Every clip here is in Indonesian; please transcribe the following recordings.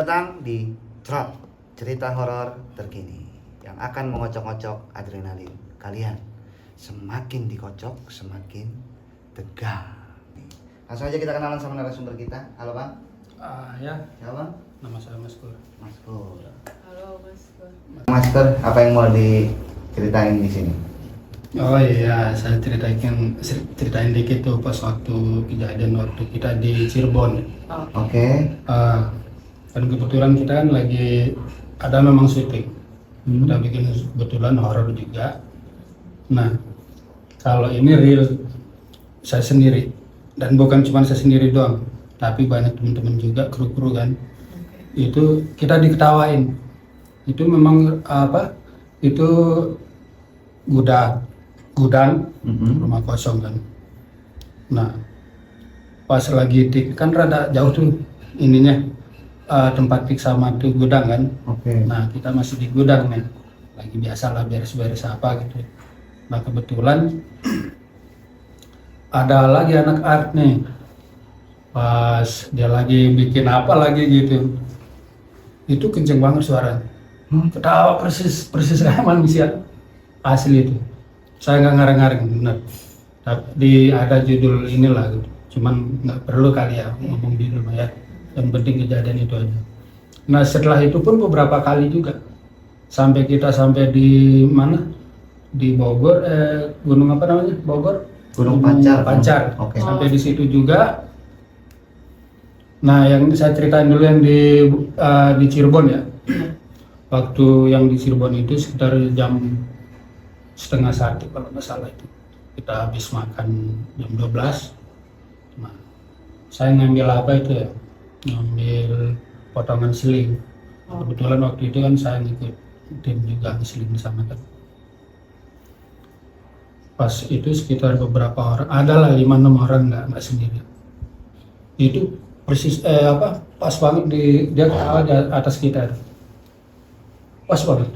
Datang di Trot, cerita horor terkini yang akan mengocok-ngocok adrenalin kalian. Semakin dikocok, semakin tegang. Langsung aja kita kenalan sama narasumber kita. Halo Bang. Ya, Siapa Bang? nama saya Mas Pur. Mas Pur. Halo Mas Pur. Mas Pur, apa yang mau diceritain di sini? Oh iya, saya ceritain dikit tuh pas waktu kejadian waktu kita di Cirebon. Oke. Kan kebetulan kita kan lagi ada memang syuting. Kita bikin kebetulan horor juga. Nah, kalau ini real saya sendiri dan bukan cuma saya sendiri doang, tapi banyak teman-teman juga kru-kru kan. Itu kita diketawain. Itu memang apa? Itu gudang rumah kosong kan. Nah, pas lagi kan rada jauh tuh ininya tempat tik sama tuh gudang kan. Oke. Nah, kita masih di gudang nih, lagi biasalah beres-beres apa gitu. Nah, kebetulan ada lagi anak art nih, pas dia lagi bikin apa lagi gitu, itu kenceng banget suaranya. Ketawa persis kayak manusia asli itu. Saya nggak ngarang-ngarang bener. Tapi ada judul inilah gitu. Cuman nggak perlu kali ya ngomong di rumah ya. Yang penting kejadian itu aja. Nah, setelah itu pun beberapa kali juga sampai di mana, di Bogor, gunung apa namanya, Bogor, Gunung Pancar. Oke. Sampai di situ juga. Nah, yang saya ceritain dulu yang di Cirebon ya. Waktu yang di Cirebon itu sekitar jam 12:30 kalau nggak salah itu, kita habis makan jam 12. Nah, saya ngambil apa itu ya, ngambil potongan seling. Kebetulan waktu itu kan saya ngikut tim juga seling sama kan. Pas itu sekitar beberapa orang, adalah 5-6 orang, nggak sendiri. Itu persis pas banget dia ketawa di atas kita. Pas banget.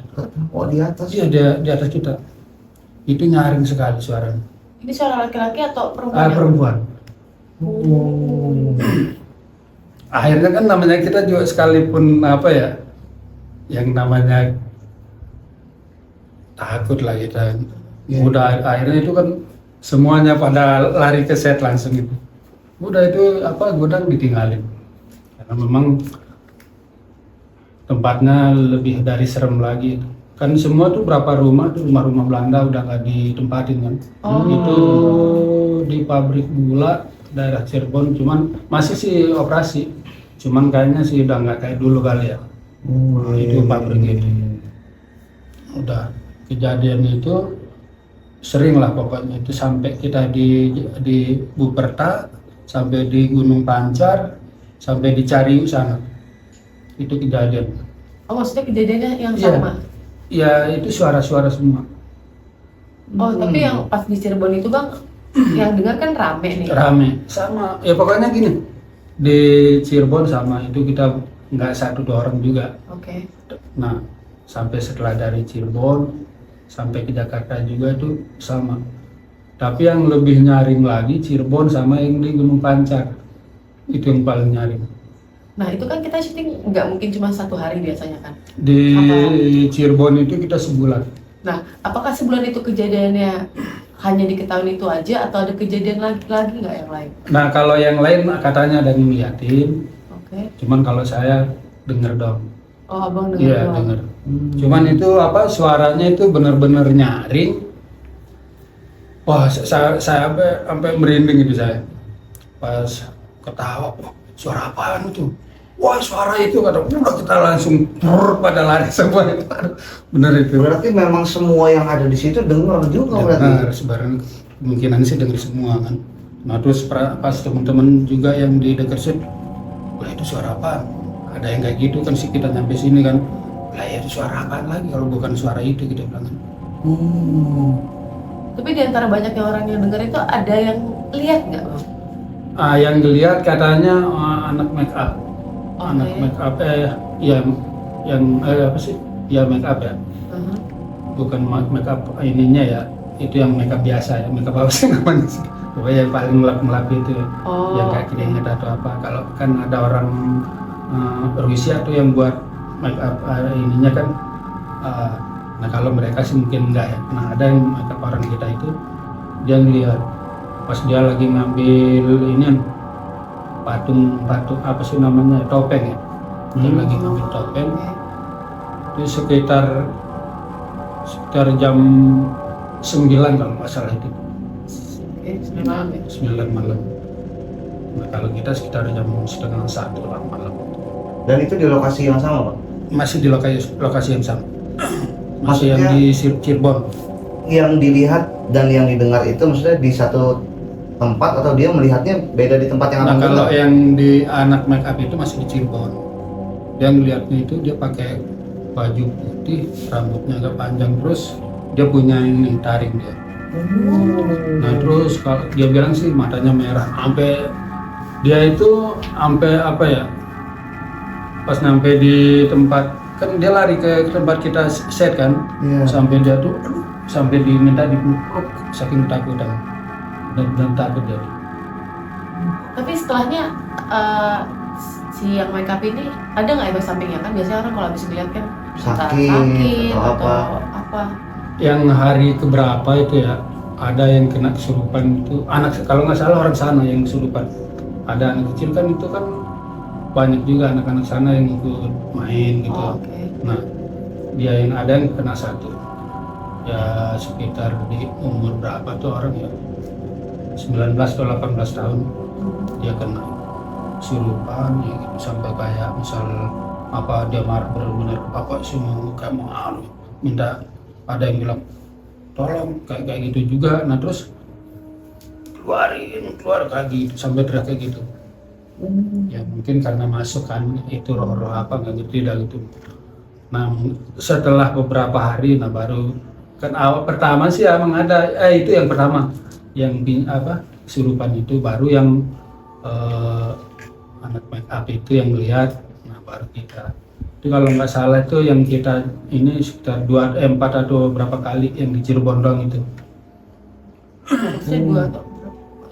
Oh, di atas. Iya, di atas kita. Itu nyaring sekali suaranya. Ini suara laki-laki atau perempuan? Perempuan. Akhirnya kan namanya kita juga sekalipun apa ya, yang namanya takut lah kita. Udah akhirnya itu kan semuanya pada lari ke set langsung itu. Udah itu gudang ditinggalin. Karena memang tempatnya lebih dari serem lagi. Kan semua tuh berapa rumah tuh, rumah-rumah Belanda udah nggak ditempatin kan. Itu di pabrik gula daerah Cirebon, cuman masih sih operasi, cuman kayaknya sih udah nggak kayak dulu kali ya. Itu pabrik itu. Udah kejadian itu sering lah pokoknya, itu sampai kita di Buperta, sampai di Gunung Pancar, sampai di Cariu sana. Itu kejadian. Oh, maksudnya kejadiannya yang sama? Ya, itu suara-suara semua. Oh, tapi yang pas di Cirebon itu Bang, yang dengar kan rame nih. Rame, sama. Ya pokoknya gini, di Cirebon sama, itu kita nggak 1-2 orang juga. Oke. Nah, sampai setelah dari Cirebon, sampai ke Jakarta juga itu sama. Tapi yang lebih nyaring lagi Cirebon sama yang di Gunung Pancar. Itu yang paling nyaring. Nah, itu kan kita syuting nggak mungkin cuma 1 hari biasanya kan? Di Cirebon itu kita sebulan. Nah, apakah sebulan itu kejadiannya hanya diketahui itu aja atau ada kejadian lagi nggak yang lain? Nah, kalau yang lain katanya ada yang ngeliatin. Oke. Cuman kalau saya denger dong. Oh, Abang dengar Iya, doang. denger. Cuman itu suaranya itu benar-benar nyaring. Wah, saya sampai merinding itu saya. Pas ketawa, wah, suara apaan itu? Wah, suara itu kata, udah kita langsung pada lari semua itu. Bener itu. Berarti memang semua yang ada di situ dengar juga berarti. Dengar, sebenarnya kemungkinan sih denger semua kan. Nah, terus pas teman-teman juga yang di dekat situ, wah itu suara apa? Ada yang kayak gitu kan sih, kita nyampe sini kan. Lah ya itu suara apaan lagi kalau bukan suara itu, kita bilang kan. Tapi di antara banyaknya orang yang dengar itu ada yang lihat nggak Bang? Yang dilihat katanya anak make up. Oke. Anak make up yang apa sih? Ya make up ya. Bukan make up ininya ya. Itu yang make up biasa ya. Make up apa sih namanya sih? Pokoknya yang paling melap-melap itu. Oh, Yang kayak keringet atau apa. Kalau kan ada orang Rusia tuh yang buat make up ininya kan. Nah kalau mereka sih mungkin enggak ya. Nah ada yang make up orang kita itu dia ngeliat pas dia lagi ngambil ini patung apa sih namanya, topeng ya. Dia lagi ngambil topeng itu sekitar jam 9 kalau nggak salah itu. 9 malam ya? 9 malam. Nah, kalau kita sekitar jam 12:30 malam. Dan itu di lokasi yang sama, Pak? Masih di lokasi yang sama. Masih Maksudnya, yang di Cirebon. yang dilihat dan yang didengar itu maksudnya di satu tempat atau dia melihatnya beda di tempat yang Nah abang kalau dengar? yang di anak make up itu masih di Cirebon. Dia ngeliatnya itu dia pakai baju putih, rambutnya agak panjang, terus dia punya ini taring dia. Nah terus kalau dia bilang sih matanya merah, sampai dia itu sampai apa ya, pas sampai di tempat kan dia lari ke tempat kita set kan, Iya. sampai dia tuh sampai diminta dipeluk saking takutan dan takut dia. Tapi setelahnya si yang make up ini ada nggak efek sampingnya? Kan biasanya orang kalau habis dilihat kan entah Sakit atau apa. Yang hari keberapa itu ya, ada yang kena kesurupan itu anak, kalau nggak salah orang sana yang kesurupan. Ada anak kecil kan, itu kan banyak juga anak-anak sana yang ikut main gitu. Oh, oke. Nah dia yang ada yang kena satu ya, sekitar di umur berapa tuh orang ya, 19 atau 18 tahun dia kena kesurupan ya gitu, sampai kayak misal apa dia marah benar-benar bapak semua kayak mau minta, ada yang bilang tolong kayak gitu juga. Nah terus keluar kayak gitu sampai teriak kayak gitu. Ya mungkin karena masuk kan itu roh-roh apa nggak ngerti dah gitu. Nah setelah beberapa hari, nah baru kan awal pertama sih emang ada itu yang pertama yang kesurupan itu, baru yang anak make up itu yang melihat. Nah baru kita itu kalau nggak salah itu yang kita ini sekitar 4 atau berapa kali yang di Cirebon doang itu. Saya dua atau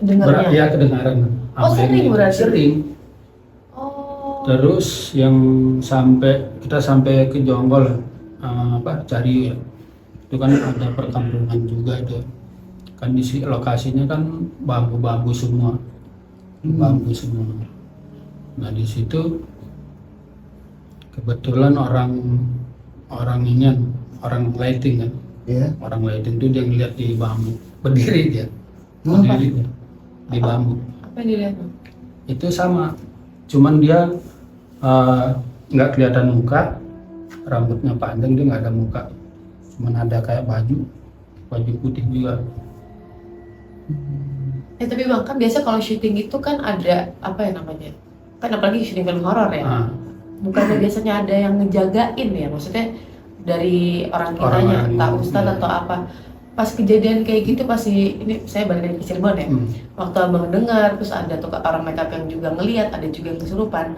dengarnya. Ya kedengaran. Oh, sering berarti? Sering. Oh. Terus yang kita sampai ke Jonggol cari itu kan ada perkampungan juga itu kan, di lokasinya kan bambu semua. Bambu semua. Nah di situ kebetulan orang lighting kan. Iya. Orang lighting tuh dia ngeliat di bambu, berdiri dia. Berdiri dia di bambu. Apa yang dilihat? Itu sama, cuman dia nggak kelihatan muka, rambutnya panjang, dia nggak ada muka, cuman ada kayak baju putih juga. Tapi bang, kan biasa kalau syuting itu kan ada apa ya namanya, kan apalagi syuting film horor ya, bukannya biasanya ada yang ngejagain ya, maksudnya dari orang kitanya, entah ustadz atau apa. Pas kejadian kayak gitu pasti, ini saya balik dari Cirebon ya, waktu abang dengar terus ada tuh orang makeup yang juga ngelihat, ada juga yang kesurupan,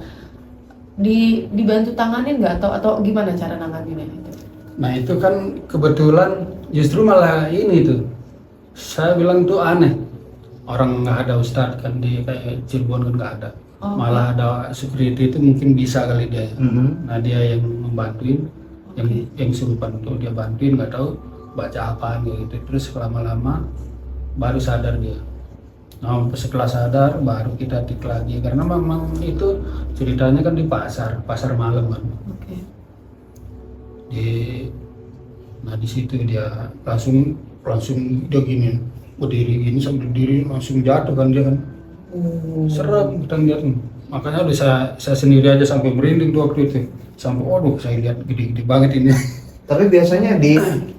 dibantu tanganin nggak atau gimana cara nanganinnya itu? Nah itu kan kebetulan justru malah ini tuh saya bilang tuh aneh, orang nggak ada ustadz kan di kayak Cirebon kan nggak ada. Malah ada security itu mungkin bisa kali dia. Nah dia yang membantuin, yang kesurupan tuh dia bantuin, nggak tahu baca apaan gitu. Terus lama-lama baru sadar dia. Nah setelah sadar baru kita tik lagi, karena memang itu ceritanya kan di pasar malam kan. Nah di situ dia langsung dia gini, berdiri gini, sambil berdiri langsung jatuh kan dia kan. Serem kita lihat, makanya udah saya sendiri aja sampai merinding tuh waktu itu, sampai waduh saya lihat gede-gede banget ini. Tapi biasanya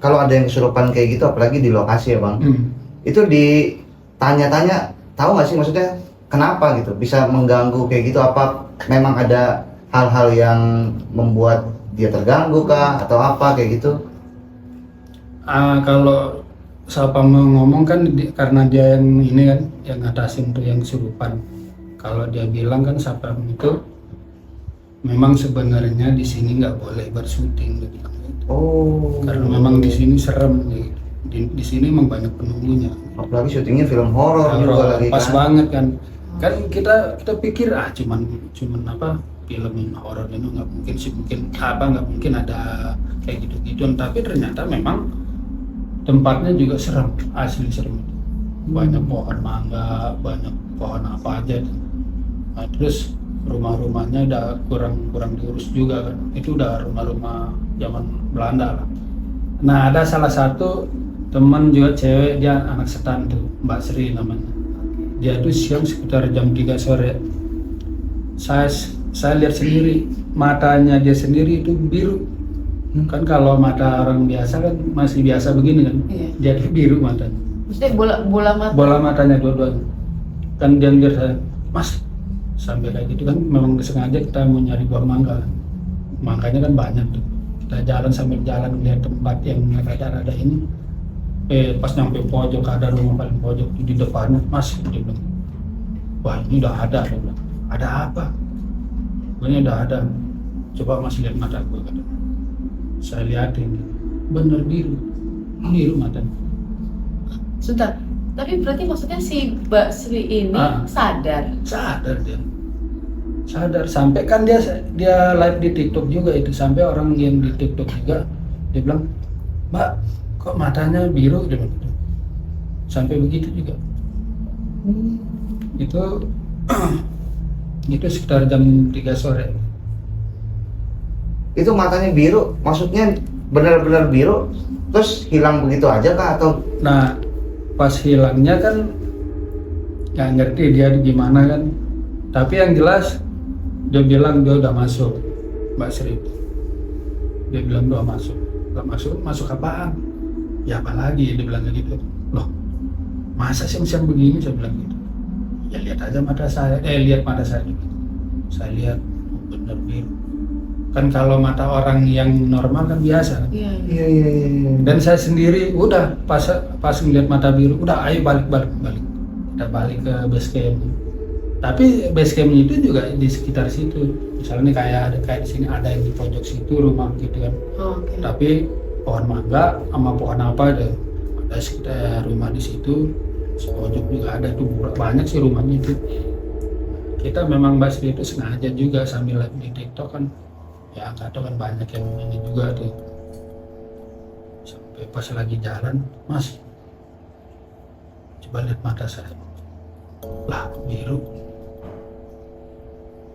kalau ada yang kesurupan kayak gitu, apalagi di lokasi ya bang, itu ditanya-tanya, tahu nggak sih maksudnya kenapa gitu bisa mengganggu kayak gitu? Apa memang ada hal-hal yang membuat dia terganggu kah atau apa kayak gitu? Kalau siapa mau ngomong kan karena dia yang ini kan yang ngatasin tuh yang kesurupan. Kalau dia bilang kan siapa itu memang sebenarnya di sini nggak boleh bersyuting gitu. Oh. Karena memang di sini serem gitu. Di sini memang banyak penunggunya. Apalagi syutingnya film horor juga lagi pas kan. banget kan. Kan kita pikir cuman apa film horor itu nggak mungkin sih, nggak mungkin ada kayak gitu-gituan. Tapi ternyata memang tempatnya juga serem, asli serem. Banyak pohon mangga, banyak pohon apa aja. Nah, terus rumah-rumahnya udah kurang diurus juga kan. Itu udah rumah-rumah zaman Belanda lah. Nah, ada salah satu teman juga cewek, dia anak setan tuh, Mbak Sri namanya. Dia tuh siang sekitar jam 3 sore. Saya lihat sendiri, matanya dia sendiri itu biru. Kan kalau mata orang biasa kan masih biasa begini kan. Iya. Dia tuh biru matanya. Maksudnya bola mata. Bola matanya dua-duanya. Kan dia lihat saya, Mas, sampai kayak gitu kan memang sengaja kita mau nyari buah mangga. Mangganya kan banyak tuh. Kita jalan sambil jalan lihat tempat yang ada ini. Pas nyampe pojok, ada rumah paling pojok di depannya, Mas, dia bilang, wah ini udah ada, dia bilang. Ada apa? Ini udah ada. Coba Mas lihat mata gue, kata. Saya liatin, bener biru matanya. Sebentar, tapi berarti maksudnya si Mbak Sri ini sadar Dia. Sadar, sampai kan dia live di TikTok juga itu, sampai orang yang di TikTok juga dia bilang, Mbak, kok matanya biru, dia bilang gitu. Sampai begitu juga. Itu sekitar jam 3 sore. Itu matanya biru, maksudnya benar-benar biru, terus hilang begitu aja kah atau? Nah, pas hilangnya kan nggak ngerti dia gimana kan. Tapi yang jelas dia bilang dia udah masuk, Mbak Sri. Dia bilang udah masuk. Masuk apaan? Ya apalagi, dia bilang gitu. Loh, masa siang-siang begini, saya bilang gitu. Ya lihat aja mata saya, lihat mata saya gitu. Saya lihat, bener biru. Kan kalau mata orang yang normal kan biasa kan? Iya. Dan saya sendiri udah pas ngeliat mata biru, udah ayo balik. Kita balik ke base camp. Tapi base camp itu juga di sekitar situ. Misalnya kayak di sini ada yang di pojok situ rumah gitu kan. Okay. Tapi pohon mangga sama pohon apa ada sekitar rumah di situ. Pojok juga ada tuh, banyak sih rumahnya itu. Kita memang Mbak Sri itu sengaja juga sambil live di TikTok kan. Ya nggak tahu kan banyak yang ini juga tuh. Sampai pas lagi jalan, Mas, coba lihat mata saya. Lah, biru.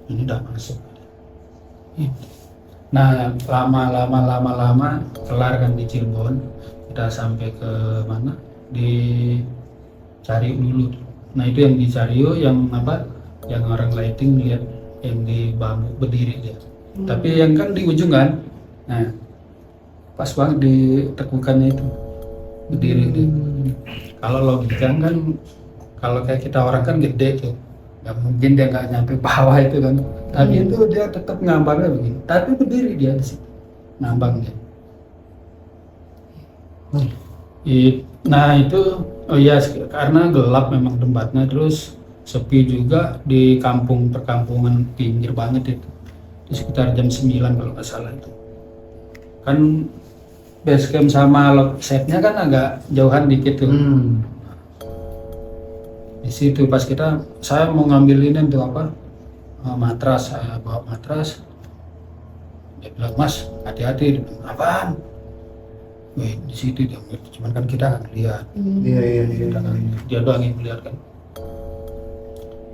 Ini udah masuk. Nah, lama kelar kan di Cirebon. Kita sampai ke mana? Di Cariu dulu. Nah, itu yang di Cariu yang apa? Yang orang lighting lihat yang di bambu berdiri dia. Tapi yang kan di ujung kan, nah pas banget di tekukannya itu berdiri dia. Kalau logika kan, kalau kayak kita orang kan gede tuh, nggak mungkin dia nggak nyampe bawah itu kan. Tapi itu dia tetap ngambangnya begini. Tapi berdiri dia di situ, ngambang dia. Nah itu, oh iya karena gelap memang tempatnya, terus sepi juga di perkampungan pinggir banget itu. Sekitar jam 9 kalau nggak salah itu. Kan base camp sama setnya kan agak jauhan dikit tuh. Di situ pas saya mau ngambilin itu apa? Matras, saya bawa matras. Dia bilang, Mas, hati-hati. Dia bilang, apaan? Wih, di situ dia. Cuman kan kita nggak lihat. Iya. Dia doang yang lihat kan.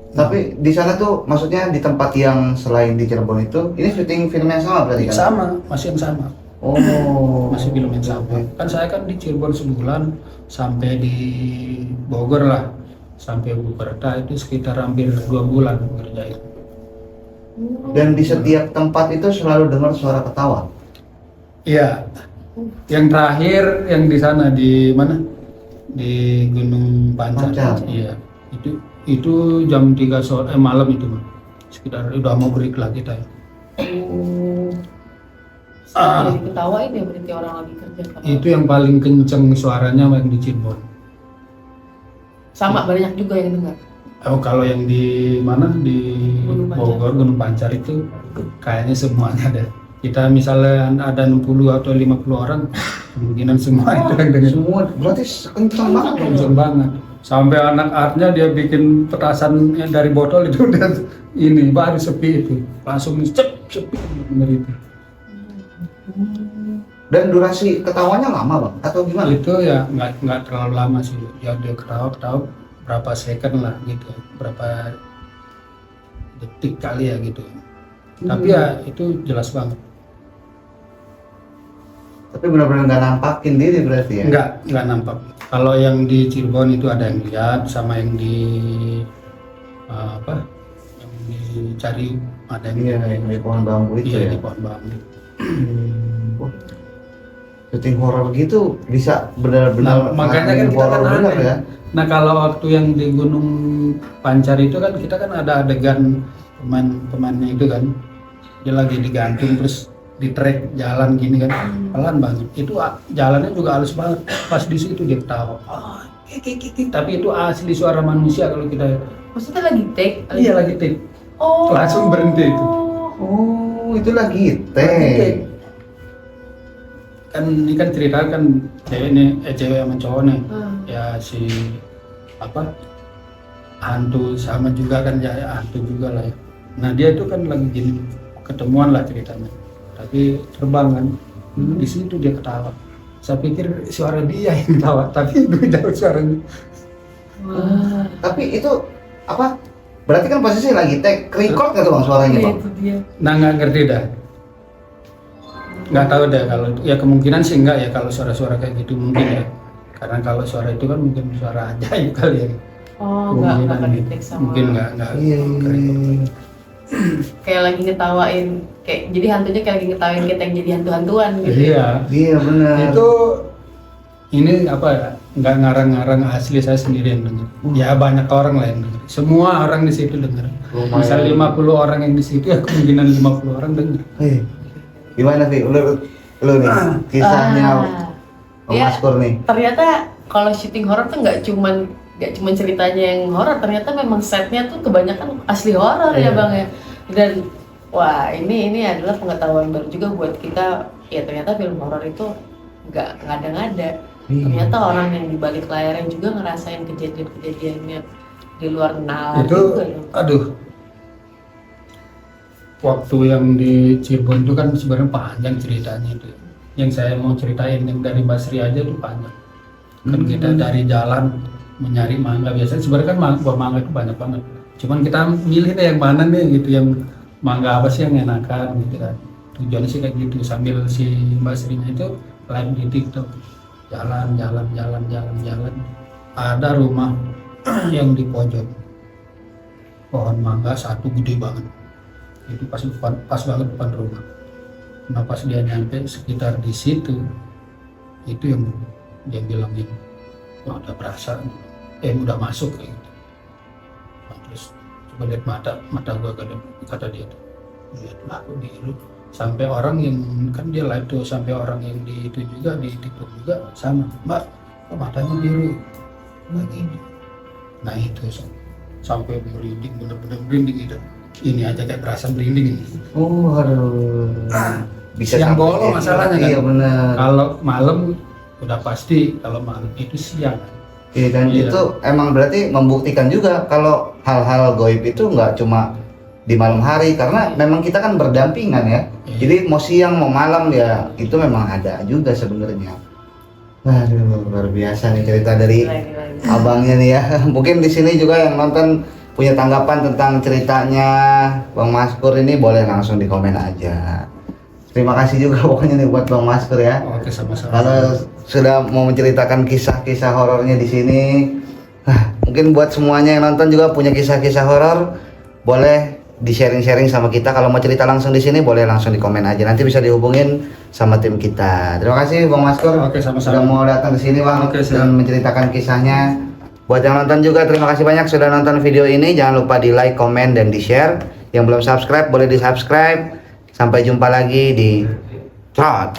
Tapi di sana tuh maksudnya di tempat yang selain di Cirebon itu, ini syuting film yang sama berarti kan? Sama, masih yang sama. Oh, masih film yang sama. Kan saya kan di Cirebon sebulan, sampai di Bogor lah, sampai Bukerta itu sekitar hampir 2 bulan ngerjain. Dan di setiap tempat itu selalu dengar suara ketawa? Iya. Yang terakhir yang di sana di mana? Di Gunung Pancar. Iya. Itu jam 3 sore malam itu, sekitar udah mau break lah kita ya. Jadi ketawain ya berarti orang lagi kerja kan? Itu yang paling kenceng suaranya yang di Cirebon. Sama banyak juga yang dengar. Oh, kalau yang di mana di Bogor Gunung Pancar itu kayaknya semuanya ada. Kita misalnya ada 60 atau 50 orang, kemungkinan semua itu yang dengar. Semua, berarti kenceng banget dong. Kenceng banget. Sampai anak artnya dia bikin petasan dari botol itu ini baru sepi itu, langsung sepi bener itu. Dan durasi ketawanya lama bang atau gimana? Itu ya nggak terlalu lama sih, ya dia ketawa berapa second lah gitu, berapa detik kali ya gitu. Tapi ya itu jelas banget. Tapi benar-benar nggak nampakin diri berarti ya? Nggak nampak. Kalau yang di Cirebon itu ada yang lihat, sama yang di yang dicari ada yang di pohon bambu itu iya, ya? di pohon bambu. Syuting horor gitu bisa benar-benar Makanya kan kita horor kan benar aneh. ya? Nah kalau waktu yang di Gunung Pancar itu kan kita kan ada adegan temannya itu kan, dia lagi digantung terus di trek jalan gini kan, pelan banget. Itu jalannya juga halus banget. Pas di situ dia ketawa. Tapi itu asli suara manusia kalau kita. Maksudnya lagi take? Iya lagi take. Oh. Langsung berhenti itu. Oh itu lagi Lagi teh. take. Kan ini kan cerita kan cewek sama cowok nih. Ya si hantu sama juga kan, ya hantu juga lah ya. Nah dia itu kan lagi gini, ketemuan lah ceritanya, tapi terbang kan. Di situ dia ketawa. Saya pikir suara dia yang ketawa, tapi itu jauh suaranya. Wah. Tapi itu apa? Berarti kan posisi lagi take record nggak tuh bang suaranya Iya, bang? itu dia. Nah nggak ngerti dah, nggak tahu dah kalau ya kemungkinan sih enggak ya kalau suara-suara kayak gitu mungkin ya, karena kalau suara itu kan mungkin suara ajaib kali ya. Oh, nggak akan di-take sama. Mungkin nggak Iya. Kayak lagi ngetawain, kayak jadi hantunya kayak lagi ngetawain kita yang jadi hantu-hantuan gitu. Iya. Iya benar. Itu ini apa ya, nggak ngarang-ngarang, asli saya sendiri yang dengar. Ya banyak orang lah yang dengar, semua orang di situ dengar. Lumayan. Misal 50 orang yang di situ ya kemungkinan 50 orang dengar. Gimana sih lu nih kisahnya Bang Ya, Maskur nih? ternyata kalau syuting horor tuh nggak cuman ceritanya yang horor, ternyata memang setnya tuh kebanyakan asli horor ya Iya. bang ya. Dan wah ini adalah pengetahuan baru juga buat kita. Ya ternyata film horor itu nggak ngada-ngada. Ternyata orang yang di balik layarnya juga ngerasain kejadian-kejadiannya di luar nalar Itu juga ya. aduh, waktu yang di Cirebon itu kan sebenarnya panjang ceritanya itu. Yang saya mau ceritain yang dari Basri aja itu panjang. Kan kita dari jalan mencari mangga, biasanya sebenarnya kan buah mangga itu banyak banget. Cuman kita milih deh yang mana nih gitu, yang mangga apa sih yang enakan gitu kan. Tujuannya sih kayak gitu, sambil si Basrinya itu live di TikTok. Jalan. Ada rumah yang di pojok. Pohon mangga satu gede banget. Itu pas banget depan rumah. Nah pas dia nyampe sekitar di situ, itu yang dia bilangin, wah udah berasa, udah masuk kayak gitu. Nah, terus coba lihat mata gua, kata dia tuh, lihatlah aku biru. Sampai orang yang kan dia live tuh, sampai orang yang di itu juga di TikTok juga sama, mbak kok matanya biru kayak gini. Nah itu sampai merinding, bener-bener merinding gitu. Ini aja kayak berasa merinding ini. Oh aduh. Bisa Siang sampai bolong kayak masalahnya gitu. kan. Iya benar. Kalau malam udah pasti, kalau malam itu siang. Iya dan Iya. itu emang berarti membuktikan juga kalau hal-hal goib itu nggak cuma di malam hari, karena memang kita kan berdampingan ya. Iya. Jadi mau siang mau malam ya itu memang ada juga sebenarnya. Waduh luar biasa nih cerita dari Gila. abangnya nih ya. Mungkin di sini juga yang nonton punya tanggapan tentang ceritanya Bang Maskur ini, boleh langsung di komen aja. Terima kasih juga pokoknya nih buat Bang Maskur ya. Oke, sama-sama. Kalau sudah mau menceritakan kisah-kisah horornya di sini, mungkin buat semuanya yang nonton juga punya kisah-kisah horor, boleh di sharing-sharing sama kita. Kalau mau cerita langsung di sini, boleh langsung di komen aja. Nanti bisa dihubungin sama tim kita. Terima kasih Bang Maskur. Oke, sama-sama. Sudah mau datang ke sini Bang Oke, siap. dan menceritakan kisahnya. Buat yang nonton juga terima kasih banyak sudah nonton video ini. Jangan lupa di like, komen, dan di share. Yang belum subscribe boleh di subscribe. Sampai jumpa lagi di Trot.